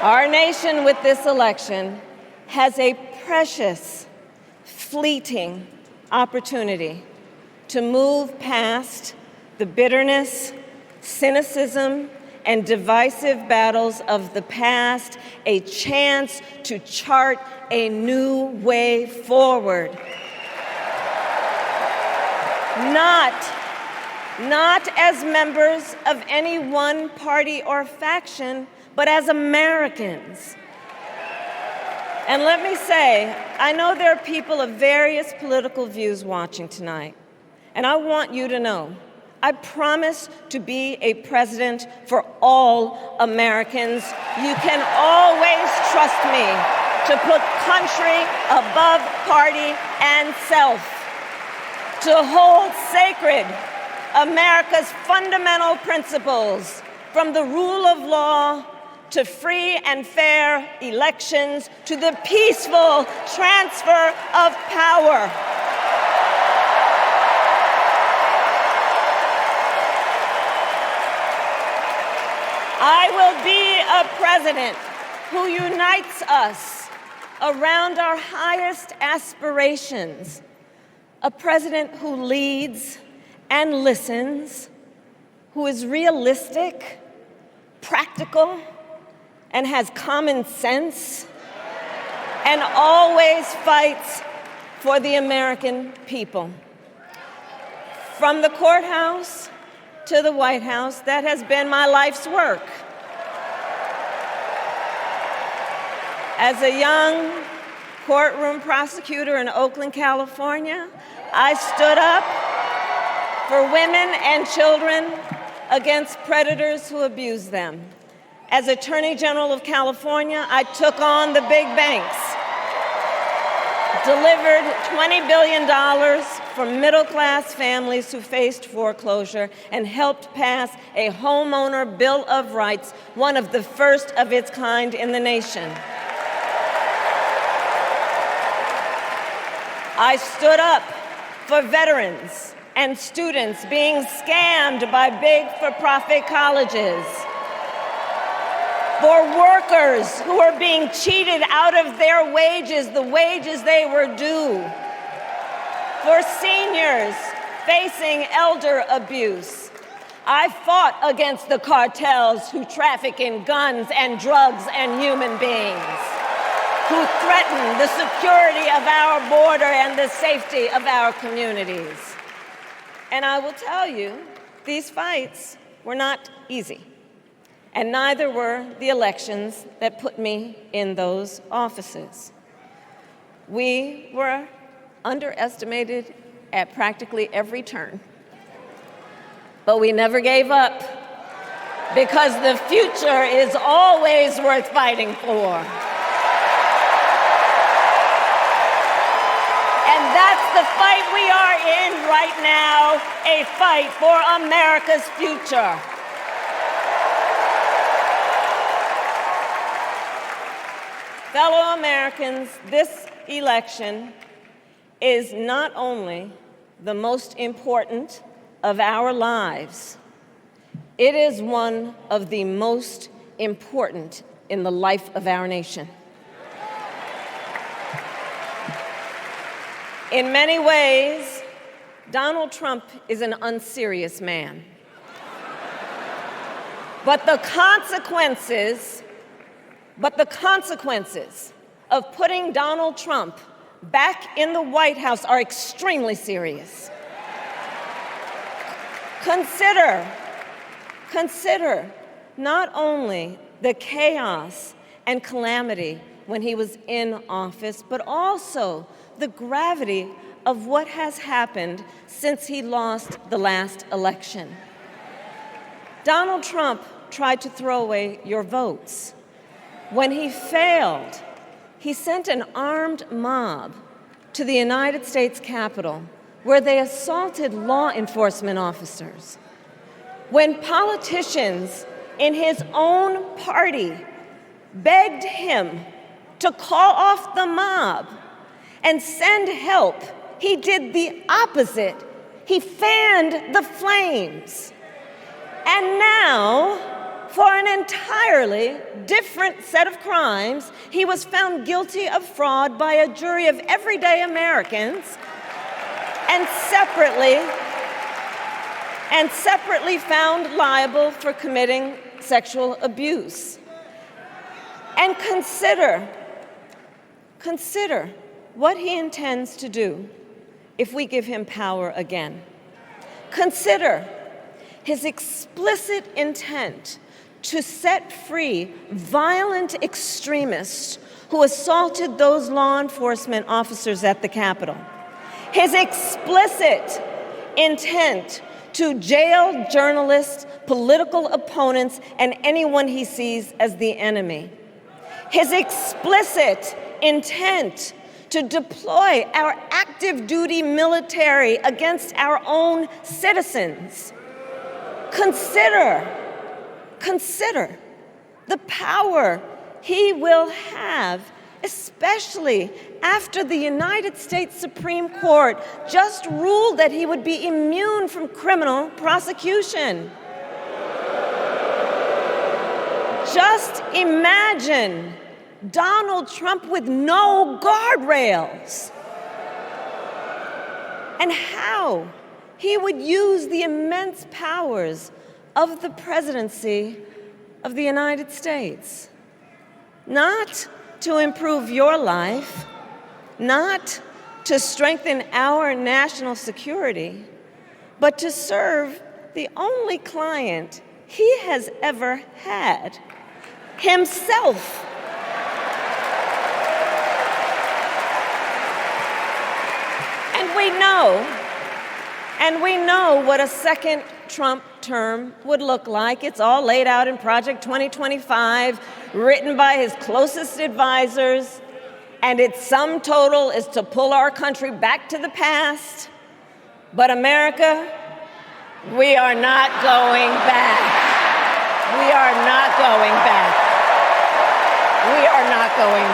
Our nation with this election has a precious, fleeting opportunity to move past the bitterness, cynicism, and divisive battles of the past, a chance to chart a new way forward. Not as members of any one party or faction, but as Americans. And let me say, I know there are people of various political views watching tonight, and I want you to know, I promise to be a president for all Americans. You can always trust me to put country above party and self, to hold sacred America's fundamental principles, from the rule of law to free and fair elections, to the peaceful transfer of power. I will be a president who unites us around our highest aspirations, a president who leads and listens, who is realistic, practical, and has common sense, and always fights for the American people. From the courthouse to the White House, that has been my life's work. As a young courtroom prosecutor in Oakland, California, I stood up for women and children against predators who abuse them. As Attorney General of California, I took on the big banks, delivered $20 billion for middle-class families who faced foreclosure, and helped pass a homeowner Bill of Rights, one of the first of its kind in the nation. I stood up for veterans and students being scammed by big for-profit colleges, for workers who are being cheated out of their wages, the wages they were due, for seniors facing elder abuse. I fought against the cartels who traffic in guns and drugs and human beings, who threaten the security of our border and the safety of our communities. And I will tell you, these fights were not easy, and neither were the elections that put me in those offices. We were underestimated at practically every turn, but we never gave up, because the future is always worth fighting for. And that's the fight we are in right now, a fight for America's future. Fellow Americans, this election is not only the most important of our lives, it is one of the most important in the life of our nation. In many ways, Donald Trump is an unserious man. But the consequences of putting Donald Trump back in the White House are extremely serious. Consider not only the chaos and calamity when he was in office, but also the gravity of what has happened since he lost the last election. Donald Trump tried to throw away your votes. When he failed, he sent an armed mob to the United States Capitol, where they assaulted law enforcement officers. When politicians in his own party begged him to call off the mob and send help, he did the opposite. He fanned the flames. And now, for an entirely different set of crimes. He was found guilty of fraud by a jury of everyday Americans and separately found liable for committing sexual abuse. And consider what he intends to do if we give him power again. Consider his explicit intent to set free violent extremists who assaulted those law enforcement officers at the Capitol. His explicit intent to jail journalists, political opponents, and anyone he sees as the enemy. His explicit intent to deploy our active duty military against our own citizens. Consider the power he will have, especially after the United States Supreme Court just ruled that he would be immune from criminal prosecution. Just imagine Donald Trump with no guardrails, and how he would use the immense powers of the presidency of the United States, not to improve your life, not to strengthen our national security, but to serve the only client he has ever had, himself. And we know what a second Trump term would look like. It's all laid out in Project 2025, written by his closest advisors, and its sum total is to pull our country back to the past. But America, we are not going back. We are not going back. We are not going back.